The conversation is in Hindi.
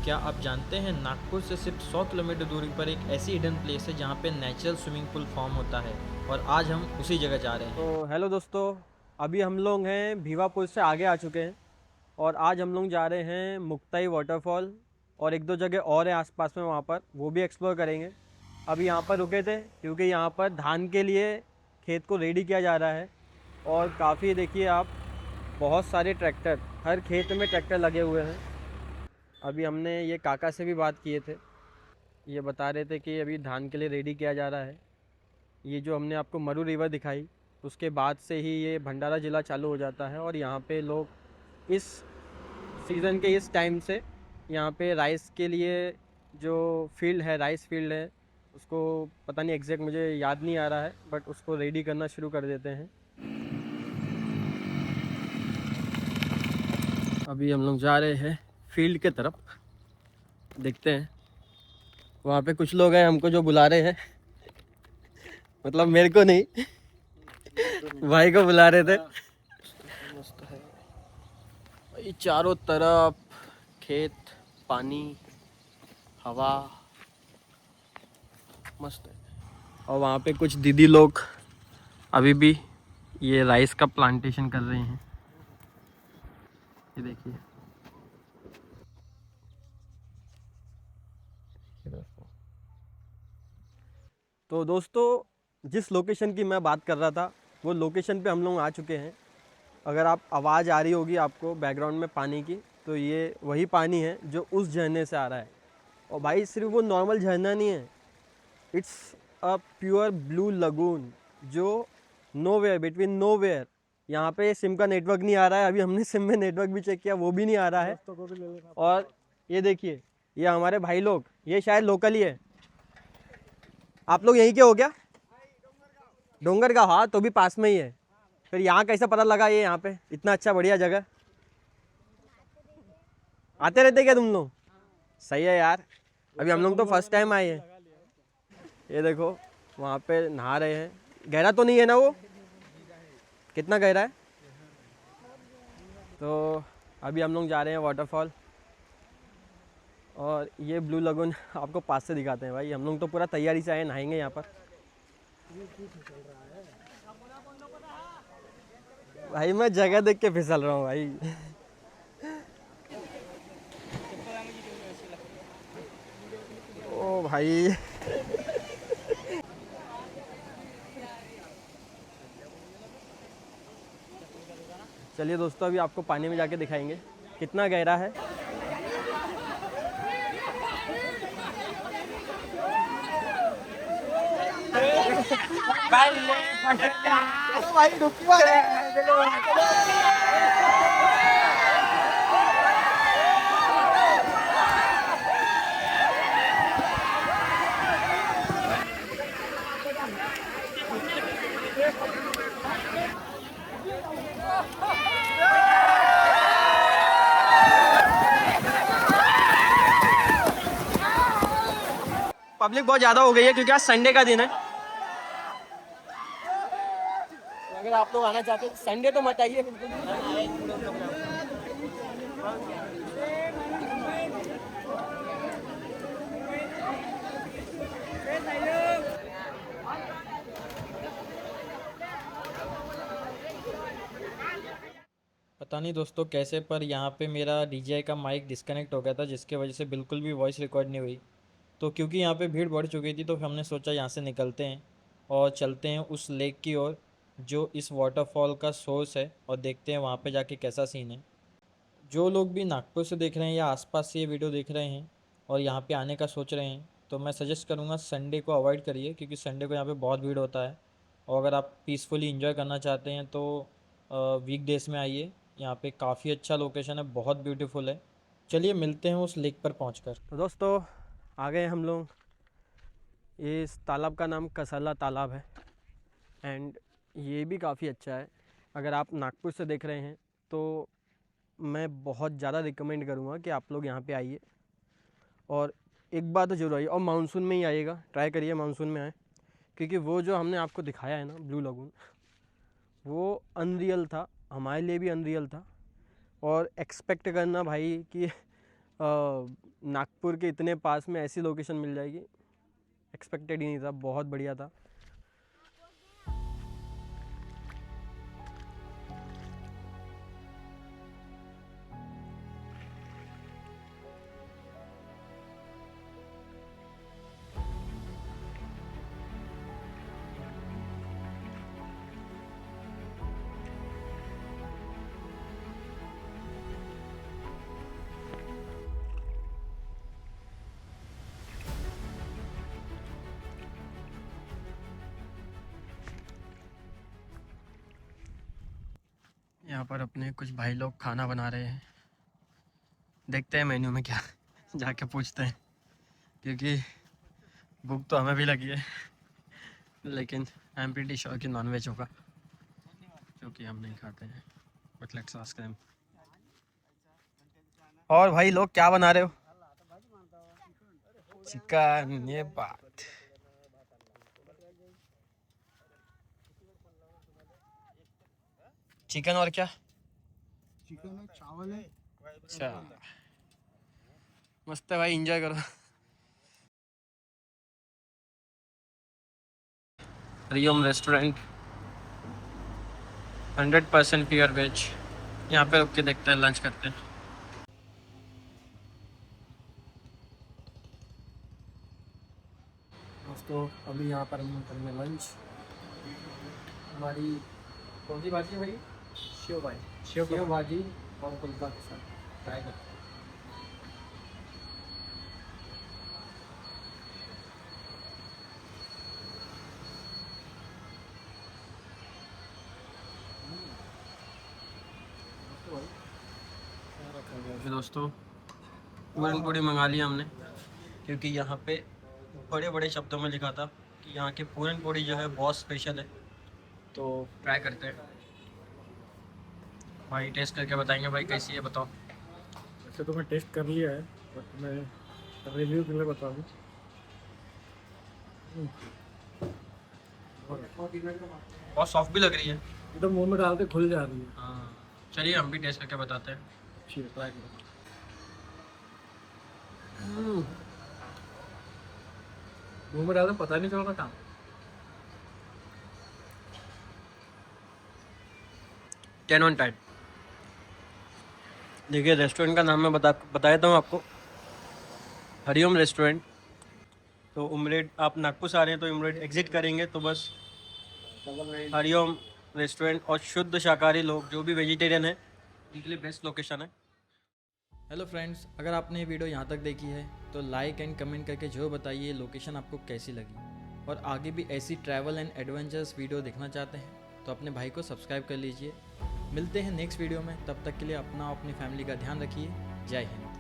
क्या आप जानते हैं नागपुर से सिर्फ 100 किलोमीटर दूरी पर एक ऐसी हिडन प्लेस है जहाँ पे नेचुरल स्विमिंग पूल फॉर्म होता है और आज हम उसी जगह जा रहे हैं। तो हेलो दोस्तों, अभी हम लोग हैं भीवा पुल से आगे आ चुके हैं और आज हम लोग जा रहे हैं मुक्ताई वाटरफॉल और एक दो जगह और है आसपास में, वहाँ पर वो भी एक्सप्लोर करेंगे। अभी यहाँ पर रुके थे क्योंकि यहाँ पर धान के लिए खेत को रेडी किया जा रहा है और काफ़ी देखिए आप, बहुत सारे ट्रैक्टर, हर खेत में ट्रैक्टर लगे हुए हैं। अभी हमने ये काका से भी बात किए थे, ये बता रहे थे कि अभी धान के लिए रेडी किया जा रहा है। ये जो हमने आपको मरु रिवर दिखाई, उसके बाद से ही ये भंडारा ज़िला चालू हो जाता है और यहाँ पे लोग इस सीज़न के इस टाइम से यहाँ पे राइस के लिए जो फील्ड है, राइस फील्ड है, उसको पता नहीं एग्जैक्ट, मुझे याद नहीं आ रहा है, बट उसको रेडी करना शुरू कर देते हैं। अभी हम लोग जा रहे हैं फील्ड के तरफ, देखते हैं। वहाँ पे कुछ लोग हैं हमको जो बुला रहे हैं, मतलब मेरे को नहीं, भाई को बुला रहे थे। मस्त है ये चारों तरफ, खेत, पानी, हवा, मस्त है। और वहाँ पे कुछ दीदी लोग अभी भी ये राइस का प्लांटेशन कर रहे हैं, ये देखिए। तो दोस्तों, जिस लोकेशन की मैं बात कर रहा था, वो लोकेशन पे हम लोग आ चुके हैं। अगर आप आवाज़ आ रही होगी आपको बैकग्राउंड में पानी की, तो ये वही पानी है जो उस झरने से आ रहा है। और भाई सिर्फ वो नॉर्मल झरना नहीं है, it's a pure blue lagoon जो नोवेयर, बिटवीन नोवेयर। यहाँ पे सिम का नेटवर्क नहीं आ रहा है, अभी हमने सिम में नेटवर्क भी चेक किया, वो भी नहीं आ रहा है। और ये देखिए, ये हमारे भाई लोग, ये शायद लोकल ही है। आप लोग यहीं के हो क्या? डोंगर का? हाँ, तो भी पास में ही है। फिर यहाँ कैसे पता लगा ये यहाँ पे इतना अच्छा बढ़िया जगह? आते रहते क्या तुम लोग? सही है यार, अभी हम लोग तो फर्स्ट टाइम आए हैं। ये देखो, वहाँ पे नहा रहे हैं। गहरा तो नहीं है ना वो? कितना गहरा है? तो अभी हम लोग जा रहे हैं वाटरफॉल और ये ब्लू लगून आपको पास से दिखाते हैं। भाई हम लोग तो पूरा तैयारी से आए, नहाएंगे यहाँ पर। भाई मैं जगह देख के फिसल रहा हूँ भाई। ओ भाई, चलिए दोस्तों, अभी आपको पानी में जाके दिखाएंगे कितना गहरा है। पब्लिक बहुत ज़्यादा हो गई है क्योंकि आज संडे का दिन है। अगर आप लोग आना चाहते हैं संडे तो मत आइए बिल्कुल। पता नहीं दोस्तों कैसे, पर यहाँ पे मेरा DJI का माइक डिस्कनेक्ट हो गया था, जिसके वजह से बिल्कुल भी वॉइस रिकॉर्ड नहीं हुई। तो क्योंकि यहाँ पे भीड़ बढ़ चुकी थी, तो हमने सोचा यहाँ से निकलते हैं और चलते हैं उस लेक की ओर जो इस वाटरफॉल का सोर्स है, और देखते हैं वहाँ पे जाके कैसा सीन है। जो लोग भी नागपुर से देख रहे हैं या आसपास से ये वीडियो देख रहे हैं और यहाँ पे आने का सोच रहे हैं, तो मैं सजेस्ट करूँगा संडे को अवॉइड करिए, क्योंकि संडे को यहाँ पे बहुत भीड़ होता है। और अगर आप पीसफुली इंजॉय करना चाहते हैं तो वीक डेज़ में आइए। यहाँ पे काफ़ी अच्छा लोकेशन है, बहुत ब्यूटीफुल है। चलिए मिलते हैं उस लेक पर पहुँच। तो दोस्तों, आ गए हम लोग। इस तालाब का नाम कसला तालाब है एंड ये भी काफ़ी अच्छा है। अगर आप नागपुर से देख रहे हैं तो मैं बहुत ज़्यादा रिकमेंड करूँगा कि आप लोग यहाँ पे आइए और एक बार तो जरूर आइए, और मानसून में ही आइएगा, ट्राई करिए मानसून में आए, क्योंकि वो जो हमने आपको दिखाया है ना ब्लू लगून, वो अनरियल था, हमारे लिए भी अनरियल था। और एक्सपेक्ट करना भाई कि नागपुर के इतने पास में ऐसी लोकेशन मिल जाएगी, एक्सपेक्टेड ही नहीं था, बहुत बढ़िया था। यहाँ पर अपने कुछ भाई लोग खाना बना रहे हैं, देखते हैं मेन्यू में क्या जाके पूछते हैं, क्योंकि भूख तो हमें भी लगी है, लेकिन आई एम प्रीटी श्योर कि नॉनवेज होगा, जो कि हम नहीं खाते हैं। But let's ask them. और भाई लोग क्या बना रहे हो? चिकन, ये बात। चिकन और क्या? चिकन है, चावल है। अच्छा, मस्त है भाई, एंजॉय करो। Hariom restaurant, 100% pure veg. यहाँ पे रुक के देखते हैं, लंच करते हैं। दोस्तों अभी यहाँ पर हम करने लंच। हमारी कौन सी भाजी है भाई? शेव भाजी और कुलचा के साथ ट्राई करते हैं। फिर दोस्तों पूरन पूड़ी मंगा लिया हमने, क्योंकि यहाँ पे बड़े बड़े शब्दों में लिखा था कि यहाँ की पूरन पूड़ी जो है बहुत स्पेशल है। तो ट्राई करते हैं भाई, टेस्ट करके बताएंगे भाई कैसी है, बताओ। वैसे तो मैं टेस्ट कर लिया है, बट मैं रिव्यू के लिए बता दूँ। बहुत सॉफ्ट भी लग रही है। एकदम मुंह में डालते खुल जा रही है। हाँ, चलिए हम भी टेस्ट करके बताते हैं। ठीक ट्राई करो। मुंह में डालते पता नहीं चल रहा काम। 10 on 10। देखिए रेस्टोरेंट का नाम मैं बता देता हूँ आपको, हरिओम रेस्टोरेंट। तो उमरेड, आप नागपुर से आ रहे हैं तो उमरेड एग्जिट करेंगे तो बस हरिओम रेस्टोरेंट, और शुद्ध शाकाहारी लोग जो भी वेजिटेरियन है उनके लिए बेस्ट लोकेशन है। हेलो फ्रेंड्स, अगर आपने ये वीडियो यहाँ तक देखी है तो लाइक एंड कमेंट करके जो बताइए लोकेशन आपको कैसी लगी, और आगे भी ऐसी ट्रैवल एंड एडवेंचर्स वीडियो देखना चाहते हैं तो अपने भाई को सब्सक्राइब कर लीजिए। मिलते हैं नेक्स्ट वीडियो में, तब तक के लिए अपना और अपनी फैमिली का ध्यान रखिए। जय हिंद।